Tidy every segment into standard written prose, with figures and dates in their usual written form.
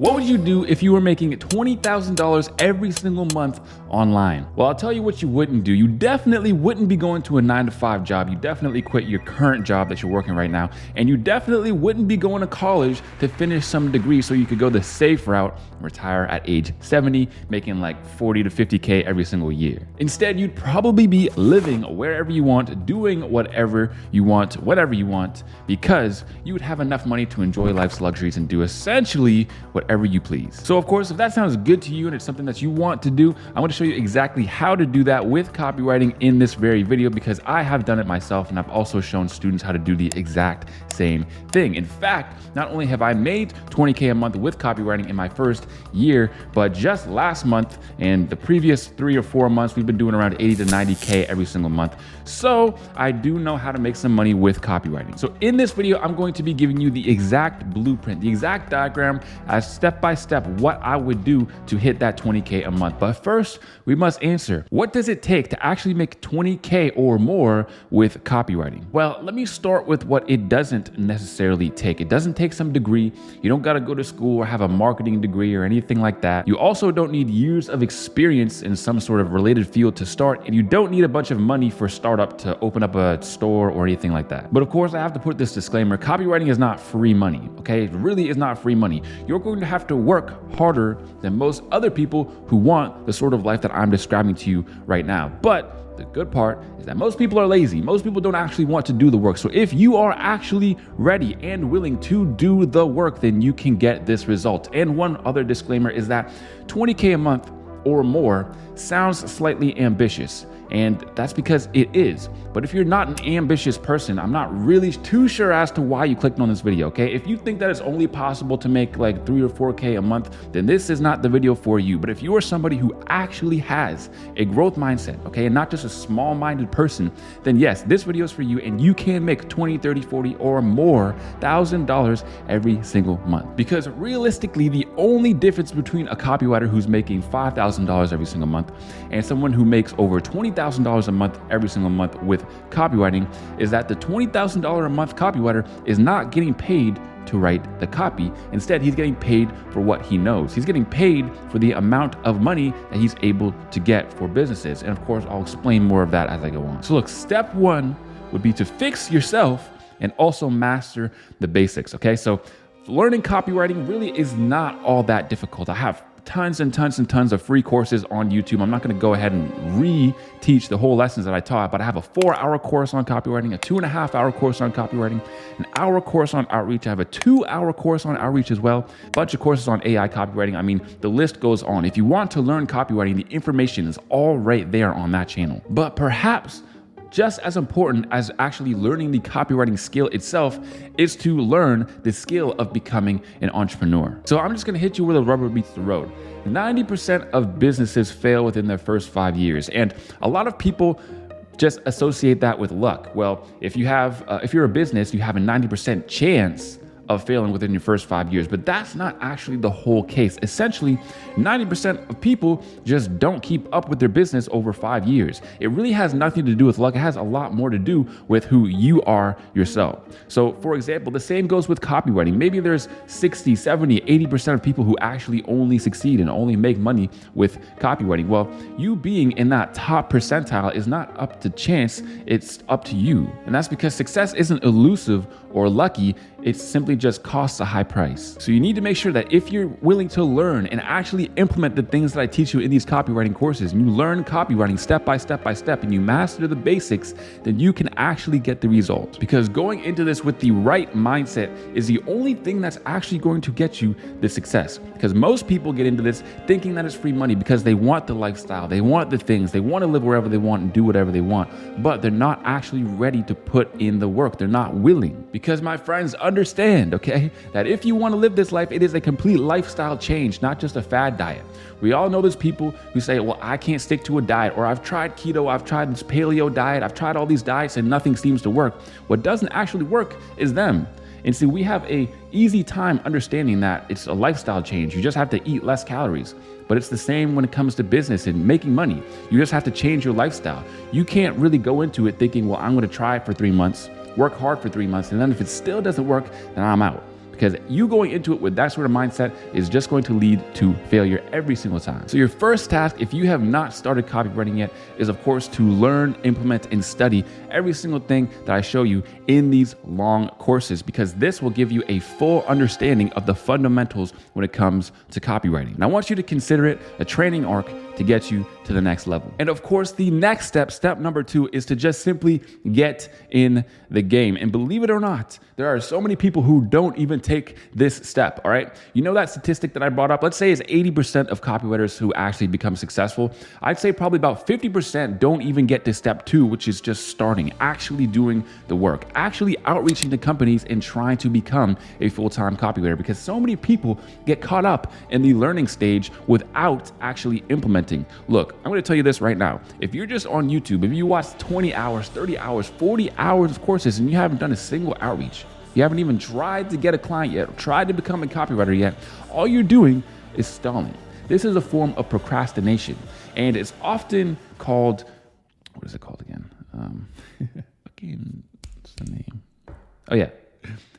What would you do if you were making $20,000 every single month online? Well, I'll tell you what you wouldn't do. You definitely wouldn't be going to a 9-to-5 job. You definitely quit your current job that you're working right now. And you definitely wouldn't be going to college to finish some degree so you could go the safe route and retire at age 70, making like 40 to 50K every single year. Instead, you'd probably be living wherever you want, doing whatever you want, whatever you want, because you would have enough money to enjoy life's luxuries and do essentially whatever you please. So of course, if that sounds good to you and it's something that you want to do, I want to show you exactly how to do that with copywriting in this very video, because I have done it myself and I've also shown students how to do the exact same thing. In fact, not only have I made 20K a month with copywriting in my first year, but just last month and the previous 3 or 4 months, we've been doing around 80 to 90K every single month. So I do know how to make some money with copywriting. So in this video, I'm going to be giving you the exact blueprint, the exact diagram as step by step what I would do to hit that 20K a month. But first, we must answer, what does it take to actually make 20K or more with copywriting? Well, let me start with what it doesn't necessarily take. It doesn't take some degree. You don't got to go to school or have a marketing degree or anything like that. You also don't need years of experience in some sort of related field to start, and you don't need a bunch of money for startup to open up a store or anything like that. But of course, I have to put this disclaimer, copywriting is not free money, okay? It really is not free money. You're going to have to work harder than most other people who want the sort of life that I'm describing to you right now. But the good part is that most people are lazy. Most people don't actually want to do the work. So if you are actually ready and willing to do the work, then you can get this result. And one other disclaimer is that 20K a month or more sounds slightly ambitious, and that's because it is. But if you're not an ambitious person, I'm not really too sure as to why you clicked on this video, okay? If you think that it's only possible to make like 3 or 4K a month, then this is not the video for you. But if you are somebody who actually has a growth mindset, okay, and not just a small-minded person, then yes, this video is for you, and you can make 20, 30, 40 or more $1,000 every single month. Because realistically, the only difference between a copywriter who's making $5,000 every single month and someone who makes over $20,000 a month every single month with copywriting is that the $20,000 a month copywriter is not getting paid to write the copy. Instead, he's getting paid for what he knows. He's getting paid for the amount of money that he's able to get for businesses. And of course, I'll explain more of that as I go on. So look, step one would be to fix yourself and also master the basics, okay? So learning copywriting really is not all that difficult. I have tons and tons and tons of free courses on YouTube. I'm not going to go ahead and re-teach the whole lessons that I taught, but I have a 4-hour course on copywriting, a 2.5-hour course on copywriting, an hour course on outreach. I have a 2-hour course on outreach as well, a bunch of courses on AI copywriting. I mean, the list goes on. If you want to learn copywriting, the information is all right there on that channel. But perhaps just as important as actually learning the copywriting skill itself is to learn the skill of becoming an entrepreneur. So I'm just gonna hit you where the rubber meets the road. 90% of businesses fail within their first 5 years. And a lot of people just associate that with luck. Well, if you're a business, you have a 90% chance of failing within your first 5 years, but that's not actually the whole case. Essentially, 90% of people just don't keep up with their business over 5 years. It really has nothing to do with luck. It has a lot more to do with who you are yourself. So for example, the same goes with copywriting. Maybe there's 60, 70, 80% of people who actually only succeed and only make money with copywriting. Well, you being in that top percentile is not up to chance, it's up to you. And that's because success isn't elusive or lucky, it simply just costs a high price. So you need to make sure that if you're willing to learn and actually implement the things that I teach you in these copywriting courses, and you learn copywriting step by step by step, and you master the basics, then you can actually get the results. Because going into this with the right mindset is the only thing that's actually going to get you the success. Because most people get into this thinking that it's free money because they want the lifestyle, they want the things, they want to live wherever they want and do whatever they want, but they're not actually ready to put in the work. They're not willing. Because my friends, understand, okay, that if you want to live this life, it is a complete lifestyle change, not just a fad diet. We all know there's people who say, well, I can't stick to a diet, or I've tried keto, I've tried this paleo diet, I've tried all these diets and nothing seems to work. What doesn't actually work is them. And see, we have a easy time understanding that it's a lifestyle change. You just have to eat less calories. But it's the same when it comes to business and making money. You just have to change your lifestyle. You can't really go into it thinking, well, I'm going to try it for 3 months, work hard for 3 months, and then if it still doesn't work, then I'm out. because you going into it with that sort of mindset is just going to lead to failure every single time. So your first task, if you have not started copywriting yet, is of course to learn, implement, and study every single thing that I show you in these long courses, because this will give you a full understanding of the fundamentals when it comes to copywriting. And I want you to consider it a training arc to get you to the next level. And of course, the next step number 2, is to just simply get in the game. And believe it or not, there are so many people who don't even take this step, all right? You know that statistic that I brought up? Let's say it's 80% of copywriters who actually become successful. I'd say probably about 50% don't even get to step 2, which is just starting, actually doing the work, actually outreaching to companies and trying to become a full-time copywriter, because so many people get caught up in the learning stage without actually implementing. Look, I'm going to tell you this right now. If you're just on YouTube, if you watch 20 hours, 30 hours, 40 hours of courses and you haven't done a single outreach, you haven't even tried to get a client yet, or tried to become a copywriter yet, all you're doing is stalling. This is a form of procrastination, and it's often called, what is it called again? What's the name? Oh yeah.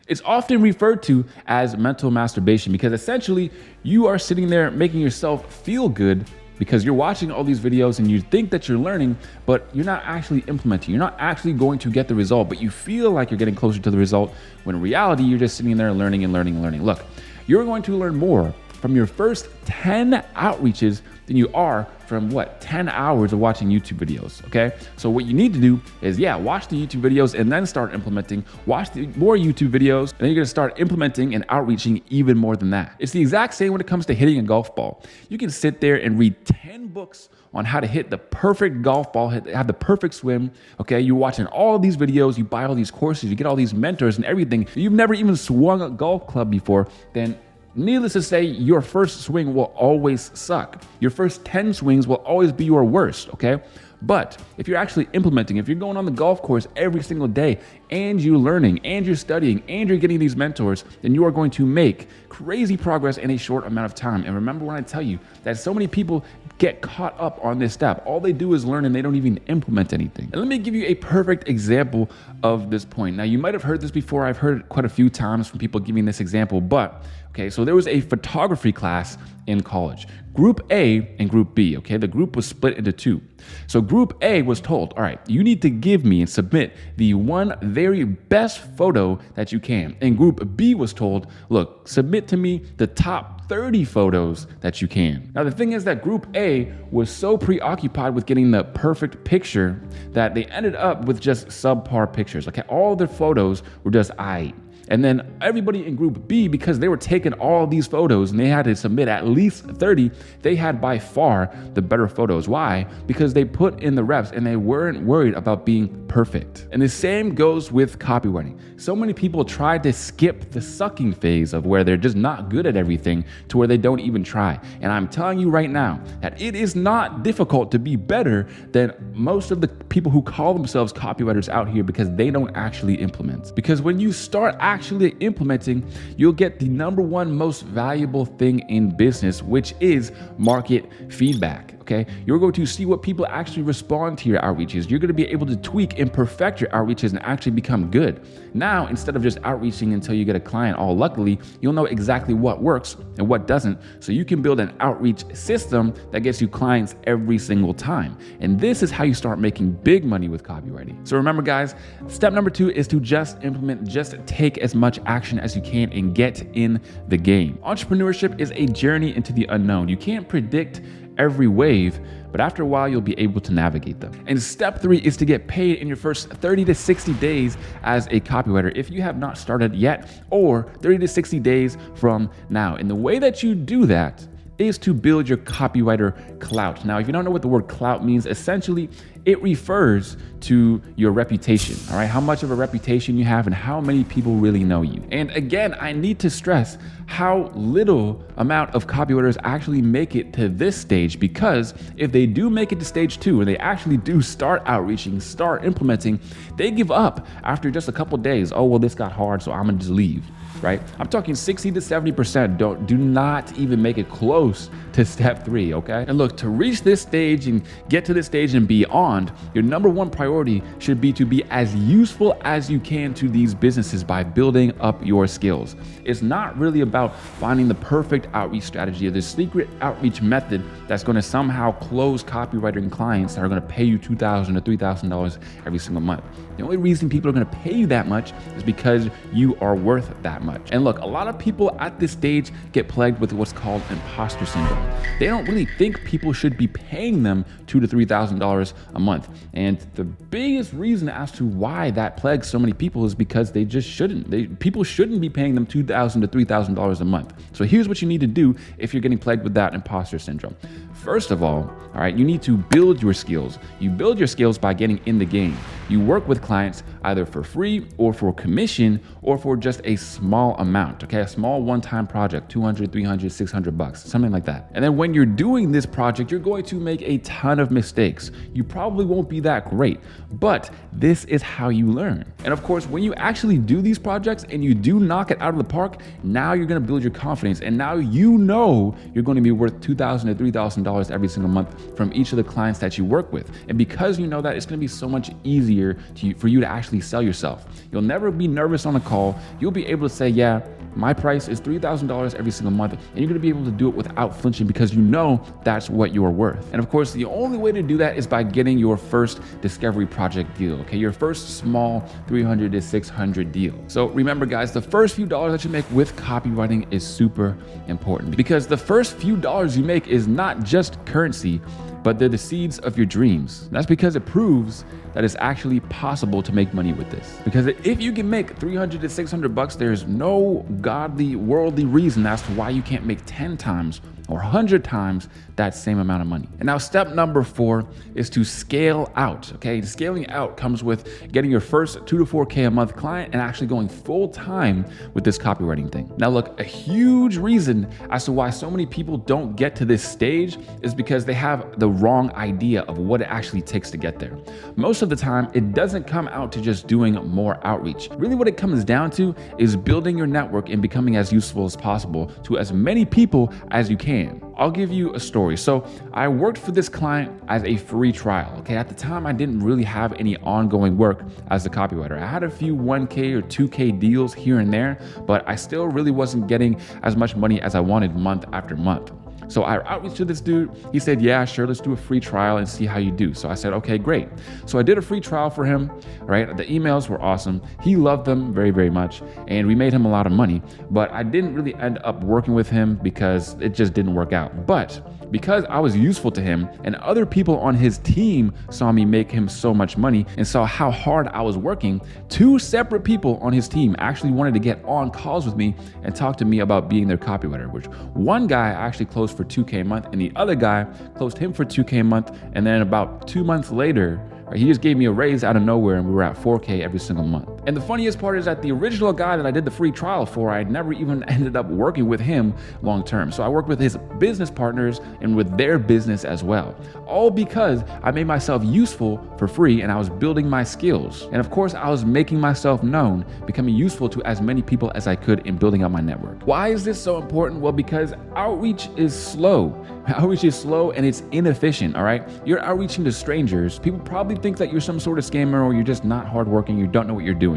It's often referred to as mental masturbation, because essentially you are sitting there making yourself feel good because you're watching all these videos and you think that you're learning, but you're not actually implementing. You're not actually going to get the result, but you feel like you're getting closer to the result, when in reality, you're just sitting there learning and learning and learning. Look, you're going to learn more from your first 10 outreaches than you are from 10 hours of watching YouTube videos, okay? So what you need to do is, watch the YouTube videos and then start implementing, watch more YouTube videos, and then you're gonna start implementing and outreaching even more than that. It's the exact same when it comes to hitting a golf ball. You can sit there and read 10 books on how to hit the perfect golf ball, have the perfect swim, okay? You're watching all of these videos, you buy all these courses, you get all these mentors and everything. You've never even swung a golf club before, then needless to say, your first swing will always suck. Your first 10 swings will always be your worst, okay? But if you're actually implementing, if you're going on the golf course every single day and you're learning and you're studying and you're getting these mentors, then you are going to make crazy progress in a short amount of time. And remember when I tell you that so many people get caught up on this step. All they do is learn and they don't even implement anything. And let me give you a perfect example of this point. Now, you might have heard this before. I've heard it quite a few times from people giving this example, but okay, so there was a photography class in college. Group A and Group B, okay? The group was split into 2. So Group A was told, all right, you need to give me and submit the one very best photo that you can. And Group B was told, look, submit to me the top 30 photos that you can. Now, the thing is that Group A was so preoccupied with getting the perfect picture that they ended up with just subpar pictures. Okay, all their photos were just aight. And then everybody in Group B, because they were taking all these photos and they had to submit at least 30, they had by far the better photos. Why? Because they put in the reps and they weren't worried about being perfect. And the same goes with copywriting. So many people try to skip the sucking phase of where they're just not good at everything to where they don't even try. And I'm telling you right now that it is not difficult to be better than most of the people who call themselves copywriters out here, because they don't actually implement. Because when you start actually implementing, you'll get the number one most valuable thing in business, which is market feedback. Okay, you're going to see what people actually respond to your outreaches. You're going to be able to tweak and perfect your outreaches and actually become good. Now, instead of just outreaching until you get a client, all luckily, you'll know exactly what works and what doesn't, so you can build an outreach system that gets you clients every single time. And this is how you start making big money with copywriting. So remember, guys, step number 2 is to just implement, just take as much action as you can and get in the game. Entrepreneurship is a journey into the unknown. You can't predict every wave, but after a while, you'll be able to navigate them. And step 3 is to get paid in your first 30 to 60 days as a copywriter if you have not started yet, or 30 to 60 days from now. And the way that you do that is to build your copywriter clout. Now, if you don't know what the word clout means, essentially it refers to your reputation, all right? How much of a reputation you have and how many people really know you. And again, I need to stress how little amount of copywriters actually make it to this stage, because if they do make it to stage 2 and they actually do start outreaching, start implementing, they give up after just a couple days. Oh, well, this got hard, so I'm gonna just leave. right? I'm talking 60 to 70% do not even make it close to step 3, okay? And look, to reach this stage and get to this stage and beyond, your number one priority should be to be as useful as you can to these businesses by building up your skills. It's not really about finding the perfect outreach strategy or the secret outreach method that's going to somehow close copywriting clients that are going to pay you $2,000 to $3,000 every single month. The only reason people are going to pay you that much is because you are worth that much. And look, a lot of people at this stage get plagued with what's called imposter syndrome. They don't really think people should be paying them $2,000 to $3,000 a month. And the biggest reason as to why that plagues so many people is because they just shouldn't. People shouldn't be paying them $2,000 to $3,000 a month. So here's what you need to do if you're getting plagued with that imposter syndrome. First of all right, you need to build your skills. You build your skills by getting in the game. You work with clients either for free or for commission or for just a small amount, okay? A small one-time project, $200, $300, $600, something like that. And then when you're doing this project, you're going to make a ton of mistakes. You probably won't be that great, but this is how you learn. And of course, when you actually do these projects and you do knock it out of the park, now you're gonna build your confidence. And now you know you're gonna be worth $2,000 to $3,000 every single month from each of the clients that you work with. And because you know that, it's gonna be so much easier for you to actually sell yourself. You'll never be nervous on a call. You'll be able to say, yeah, my price is $3,000 every single month, and you're gonna be able to do it without flinching because you know that's what you're worth. And of course, the only way to do that is by getting your first discovery project deal, okay? Your first small $300 to $600 deal. So remember guys, the first few dollars that you make with copywriting is super important because the first few dollars you make is not just currency, but they're the seeds of your dreams. That's because it proves that it's actually possible to make money with this. Because if you can make $300 to $600, there's no godly, worldly reason as to why you can't make 10 times or 100 times that same amount of money. And now step number 4 is to scale out, okay? Scaling out comes with getting your first 2 to 4K a month client and actually going full time with this copywriting thing. Now look, a huge reason as to why so many people don't get to this stage is because they have the wrong idea of what it actually takes to get there. Most of the time, it doesn't come out to just doing more outreach. Really what it comes down to is building your network and becoming as useful as possible to as many people as you can. I'll give you a story. So I worked for this client as a free trial. Okay, at the time I didn't really have any ongoing work as a copywriter. I had a few 1K or 2K deals here and there, but I still really wasn't getting as much money as I wanted month after month. So I outreached to this dude. He said, yeah, sure, let's do a free trial and see how you do. So I said, okay, great. So I did a free trial for him, right? The emails were awesome. He loved them very, very much. And we made him a lot of money, but I didn't really end up working with him because it just didn't work out. But because I was useful to him and other people on his team saw me make him so much money and saw how hard I was working, 2 separate people on his team actually wanted to get on calls with me and talk to me about being their copywriter, which one guy actually closed for $2K a month and the other guy closed him for $2K a month. And then about 2 months later, he just gave me a raise out of nowhere and we were at $4K every single month. And the funniest part is that the original guy that I did the free trial for, I never even ended up working with him long term. So I worked with his business partners and with their business as well. All because I made myself useful for free and I was building my skills. And of course, I was making myself known, becoming useful to as many people as I could in building up my network. Why is this so important? Well, because outreach is slow. Outreach is slow and it's inefficient, all right? You're outreaching to strangers. People probably think that you're some sort of scammer or you're just not hardworking, you don't know what you're doing.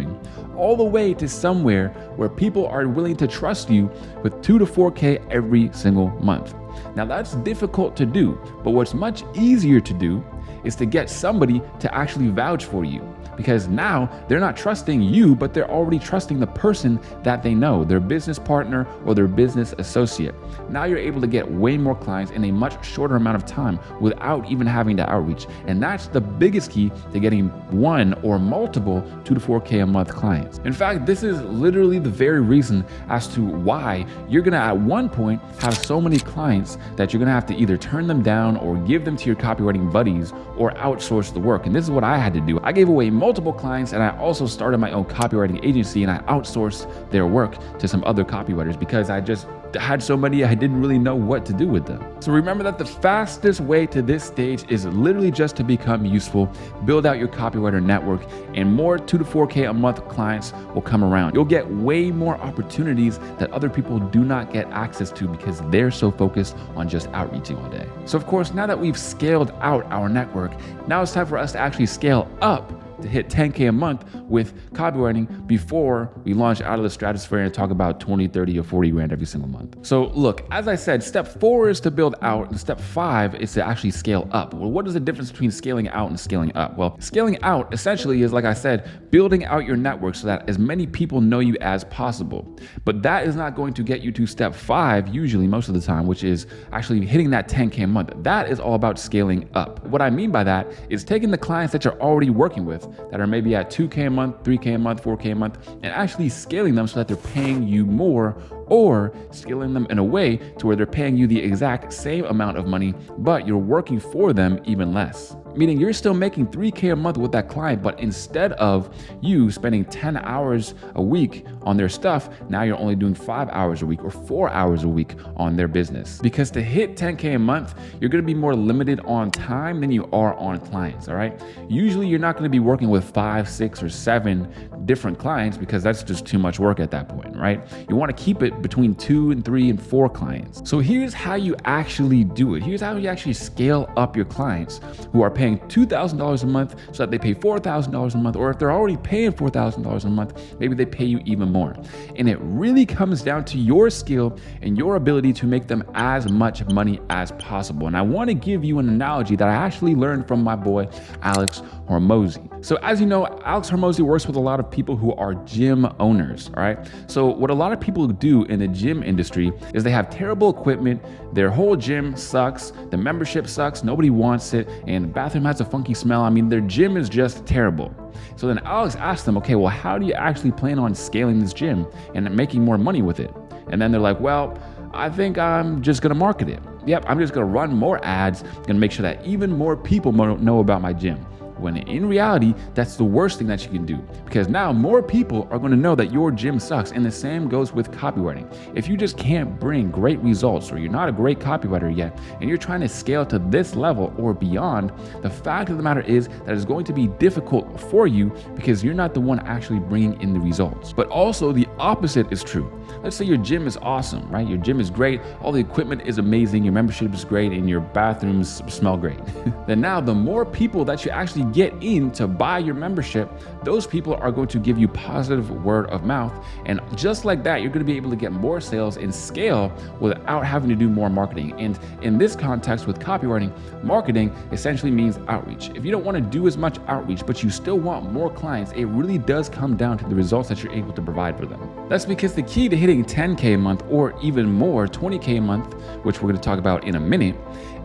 All the way to somewhere where people are willing to trust you with 2 to 4K every single month. Now that's difficult to do, but what's much easier to do is to get somebody to actually vouch for you. Because now they're not trusting you, but they're already trusting the person that they know, their business partner or their business associate. Now you're able to get way more clients in a much shorter amount of time without even having to outreach. And that's the biggest key to getting one or multiple 2 to 4K a month clients. In fact, this is literally the very reason as to why you're gonna at one point have so many clients that you're gonna have to either turn them down or give them to your copywriting buddies or outsource the work. And this is what I had to do. I gave away multiple clients and I also started my own copywriting agency and I outsourced their work to some other copywriters because I just had so many, I didn't really know what to do with them. So remember that the fastest way to this stage is literally just to become useful, build out your copywriter network, and more 2 to 4K a month clients will come around. You'll get way more opportunities that other people do not get access to because they're so focused on just outreaching all day. So of course, now that we've scaled out our network, now it's time for us to actually scale up to hit 10K a month with copywriting before we launch out of the stratosphere and talk about 20, 30, or 40 grand every single month. So look, as I said, step 4 is to build out, and step 5 is to actually scale up. Well, what is the difference between scaling out and scaling up? Well, scaling out essentially is, like I said, building out your network so that as many people know you as possible. But that is not going to get you to step 5 usually most of the time, which is actually hitting that 10K a month. That is all about scaling up. What I mean by that is taking the clients that you're already working with that are maybe at 2K a month, 3K a month, 4K a month, and actually scaling them so that they're paying you more, or scaling them in a way to where they're paying you the exact same amount of money, but you're working for them even less. Meaning you're still making 3K a month with that client, but instead of you spending 10 hours a week on their stuff, now you're only doing 5 hours a week or 4 hours a week on their business. Because to hit 10K a month, you're gonna be more limited on time than you are on clients, all right? Usually you're not gonna be working with 5, 6, or 7 different clients because that's just too much work at that point, right? You wanna keep it between 2 and 3 and 4 clients. So here's how you actually do it. Here's how you actually scale up your clients who are paying $2,000 a month so that they pay $4,000 a month, or if they're already paying $4,000 a month, maybe they pay you even more. And it really comes down to your skill and your ability to make them as much money as possible. And I want to give you an analogy that I actually learned from my boy, Alex Hormozy. So as you know, Alex Hormozy works with a lot of people who are gym owners, all right? So what a lot of people do in the gym industry is they have terrible equipment, their whole gym sucks, the membership sucks, nobody wants it, and the bathroom has a funky smell. I mean, their gym is just terrible. So then Alex asked them, okay, well, how do you actually plan on scaling this gym and making more money with it? And then they're like, well, I think I'm just gonna market it. Yep, I'm just gonna run more ads, gonna make sure that even more people know about my gym. When in reality, that's the worst thing that you can do, because now more people are going to know that your gym sucks. And the same goes with copywriting. If you just can't bring great results, or you're not a great copywriter yet, and you're trying to scale to this level or beyond, the fact of the matter is that it's going to be difficult for you because you're not the one actually bringing in the results. But also the opposite is true. Let's say your gym is awesome, right? Your gym is great, all the equipment is amazing, your membership is great, and your bathrooms smell great. Then now the more people that you actually get in to buy your membership, those people are going to give you positive word of mouth. And just like that, you're going to be able to get more sales and scale without having to do more marketing. And in this context with copywriting, marketing essentially means outreach. If you don't want to do as much outreach, but you still want more clients, it really does come down to the results that you're able to provide for them. That's because the key to hitting 10K a month, or even more, 20K a month, which we're going to talk about in a minute,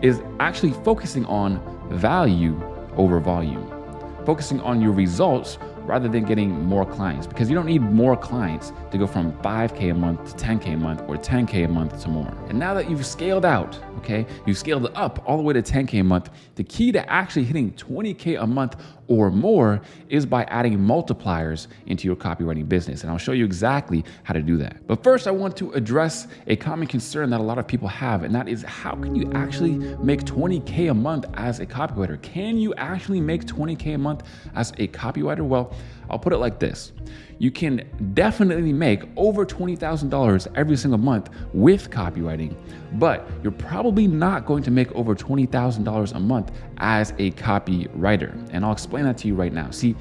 is actually focusing on value over volume, focusing on your results rather than getting more clients, because you don't need more clients to go from 5K a month to 10K a month, or 10K a month to more. And now that you've scaled out, okay, you've scaled up all the way to 10K a month, the key to actually hitting 20K a month or more is by adding multipliers into your copywriting business. And I'll show you exactly how to do that. But first, I want to address a common concern that a lot of people have, and that is, how can you actually make 20K a month as a copywriter? Can you actually make 20K a month as a copywriter? Well, I'll put it like this. You can definitely make over $20,000 every single month with copywriting, but you're probably not going to make over $20,000 a month as a copywriter. And I'll explain that to you right now. See,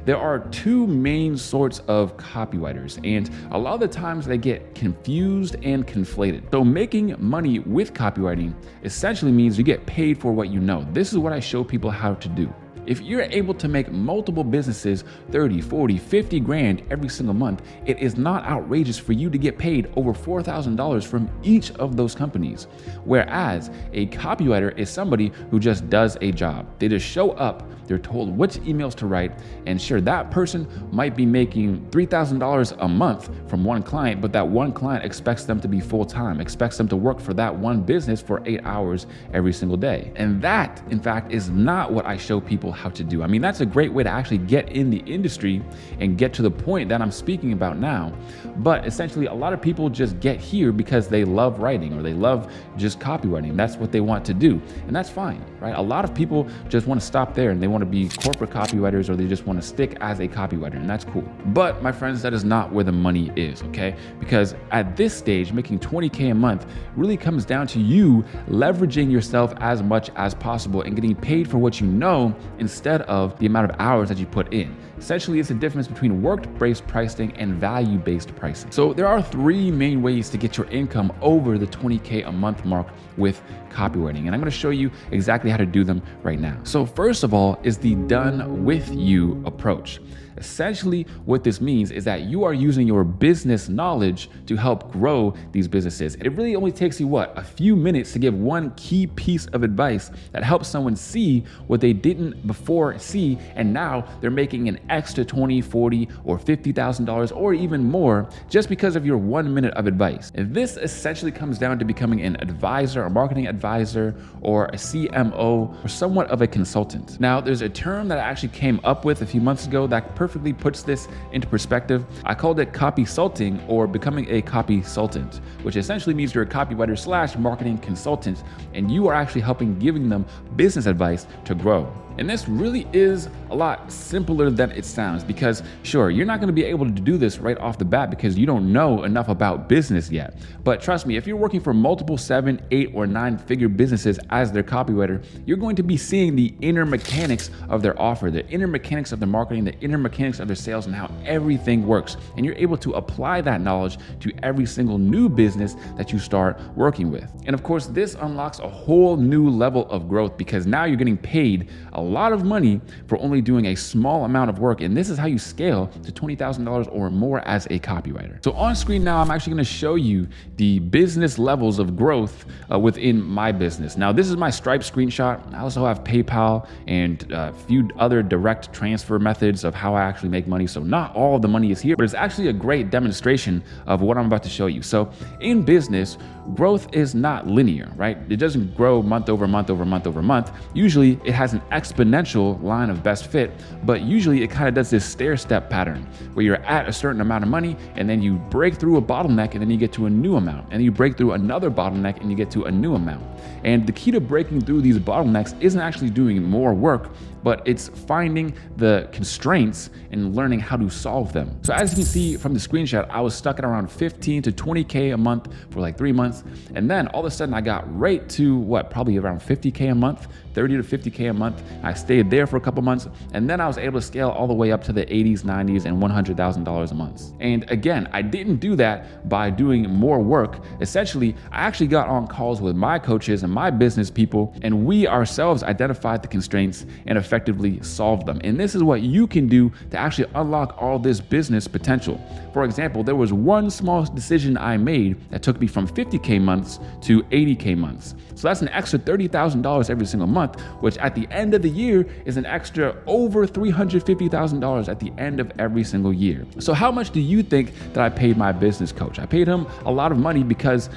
there are two main sorts of copywriters, and a lot of the times they get confused and conflated. So making money with copywriting essentially means you get paid for what you know. This is what I show people how to do. If you're able to make multiple businesses 30, 40, 50 grand every single month, it is not outrageous for you to get paid over $4,000 from each of those companies. Whereas a copywriter is somebody who just does a job. They just show up, they're told which emails to write, and sure, that person might be making $3,000 a month from one client, but that one client expects them to be full-time, expects them to work for that one business for 8 hours every single day. And that, in fact, is not what I show people how to do. I mean, that's a great way to actually get in the industry and get to the point that I'm speaking about now. But essentially, a lot of people just get here because they love writing or they love just copywriting. That's what they want to do. And that's fine, right? A lot of people just want to stop there and they want to be corporate copywriters, or they just want to stick as a copywriter, and that's cool. But my friends, that is not where the money is, okay? Because at this stage, making 20K a month really comes down to you leveraging yourself as much as possible and getting paid for what you know instead of the amount of hours that you put in. Essentially, it's the difference between work-based pricing and value-based pricing. So there are three main ways to get your income over the 20K a month mark with copywriting, and I'm going to show you exactly how to do them right now. So first of all is the done with you approach. Essentially, what this means is that you are using your business knowledge to help grow these businesses. It really only takes you, a few minutes to give one key piece of advice that helps someone see what they didn't before see, and now they're making an extra $20, $40, or $50,000 or even more just because of your 1 minute of advice. And this essentially comes down to becoming an advisor, a marketing advisor, or a CMO, or somewhat of a consultant. Now, there's a term that I actually came up with a few months ago that perfectly puts this into perspective. I called it copysulting, or becoming a copysultant, which essentially means you're a copywriter / marketing consultant, and you are actually giving them business advice to grow. And this really is a lot simpler than it sounds, because sure, you're not going to be able to do this right off the bat because you don't know enough about business yet. But trust me, if you're working for multiple 7, 8, or 9-figure businesses as their copywriter, you're going to be seeing the inner mechanics of their offer, the inner mechanics of their marketing, the inner mechanics of their sales, and how everything works. And you're able to apply that knowledge to every single new business that you start working with. And of course, this unlocks a whole new level of growth, because now you're getting paid a lot of money for only doing a small amount of work. And this is how you scale to $20,000 or more as a copywriter. So on screen now, I'm actually going to show you the business levels of growth within my business. Now, this is my Stripe screenshot. I also have PayPal and a few other direct transfer methods of how I actually make money. So not all of the money is here, but it's actually a great demonstration of what I'm about to show you. So in business, growth is not linear, right? It doesn't grow month over month over month over month. Usually it has an exponential line of best fit, but usually it kind of does this stair-step pattern where you're at a certain amount of money and then you break through a bottleneck and then you get to a new amount, and then you break through another bottleneck and you get to a new amount. And the key to breaking through these bottlenecks isn't actually doing more work, but it's finding the constraints and learning how to solve them. So as you can see from the screenshot, I was stuck at around 15 to 20K a month for like 3 months. And then all of a sudden I got right to probably around 50K a month, 30 to 50K a month. I stayed there for a couple months, and then I was able to scale all the way up to the 80s, 90s, and $100,000 a month. And again, I didn't do that by doing more work. Essentially, I actually got on calls with my coaches and my business people, and we ourselves identified the constraints and effectively solved them. And this is what you can do to actually unlock all this business potential. For example, there was one small decision I made that took me from 50K months to 80K months. So that's an extra $30,000 every single month, which at the end of the year is an extra over $350,000 at the end of every single year. So how much do you think that I paid my business coach? I paid him a lot of money because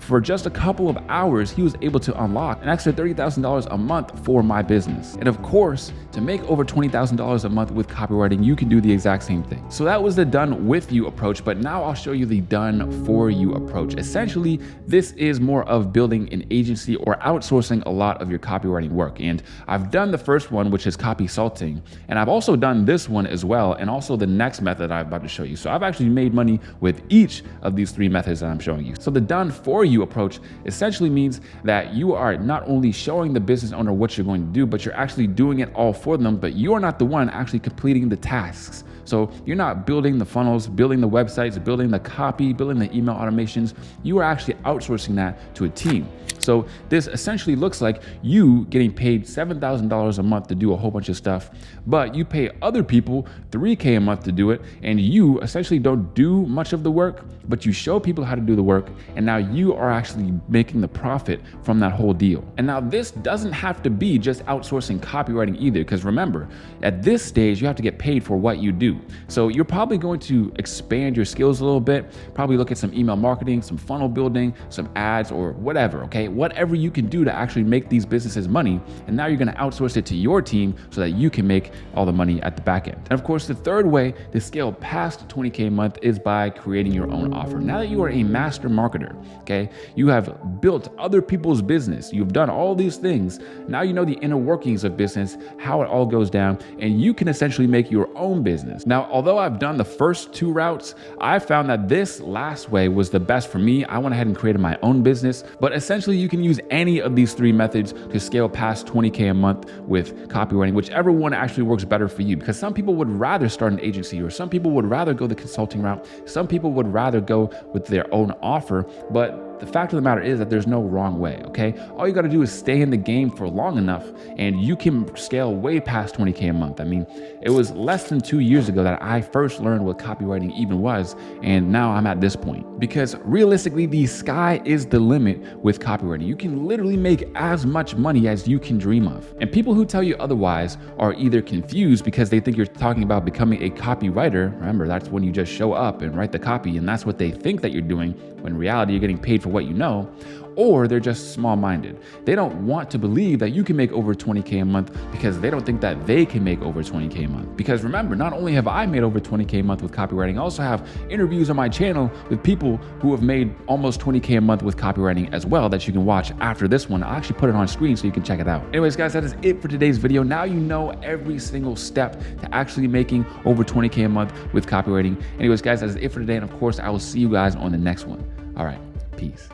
for just a couple of hours, he was able to unlock an extra $30,000 a month for my business. And of course, to make over $20,000 a month with copywriting, you can do the exact same thing. So that was the done with you approach, but now I'll show you the done for you approach. Essentially, this is more of building an agency or outsourcing a lot of your copywriting work. And I've done the first one, which is copysulting, and I've also done this one as well, and also the next method I'm about to show you. So I've actually made money with each of these 3 methods that I'm showing you. So the done for you approach essentially means that you are not only showing the business owner what you're going to do, but you're actually doing it all for them, but you're not the one actually completing the tasks. So you're not building the funnels, building the websites, building the copy, building the email automations. You are actually outsourcing that to a team. So this essentially looks like you getting paid $7,000 a month to do a whole bunch of stuff, but you pay other people $3K a month to do it, and you essentially don't do much of the work, but you show people how to do the work, and now you are actually making the profit from that whole deal. And now this doesn't have to be just outsourcing copywriting either, because remember, at this stage, you have to get paid for what you do. So you're probably going to expand your skills a little bit, probably look at some email marketing, some funnel building, some ads, or whatever, okay? whatever you can do to actually make these businesses money. And now you're gonna outsource it to your team so that you can make all the money at the back end. And of course, the third way to scale past 20K a month is by creating your own offer. Now that you are a master marketer, okay, you have built other people's business, you've done all these things. Now you know the inner workings of business, how it all goes down, and you can essentially make your own business. Now, although I've done the first two routes, I found that this last way was the best for me. I went ahead and created my own business, but essentially you can use any of these three methods to scale past 20K a month with copywriting, whichever one actually works better for you. Because some people would rather start an agency, or some people would rather go the consulting route. Some people would rather go with their own offer, but the fact of the matter is that there's no wrong way, okay? All you gotta do is stay in the game for long enough and you can scale way past 20K a month. I mean, it was less than 2 years ago that I first learned what copywriting even was, and now I'm at this point. Because realistically, the sky is the limit with copywriting. You can literally make as much money as you can dream of. And people who tell you otherwise are either confused because they think you're talking about becoming a copywriter. Remember, that's when you just show up and write the copy, and that's what they think that you're doing, when in reality, you're getting paid for what you know. Or they're just small-minded. They don't want to believe that you can make over 20K a month because they don't think that they can make over 20K a month. Because remember, not only have I made over 20K a month with copywriting, I also have interviews on my channel with people who have made almost 20K a month with copywriting as well that you can watch after this one. I'll actually put it on screen so you can check it out. Anyways, guys, that is it for today's video. Now you know every single step to actually making over 20K a month with copywriting. Anyways, guys, that is it for today. And of course, I will see you guys on the next one. All right, peace.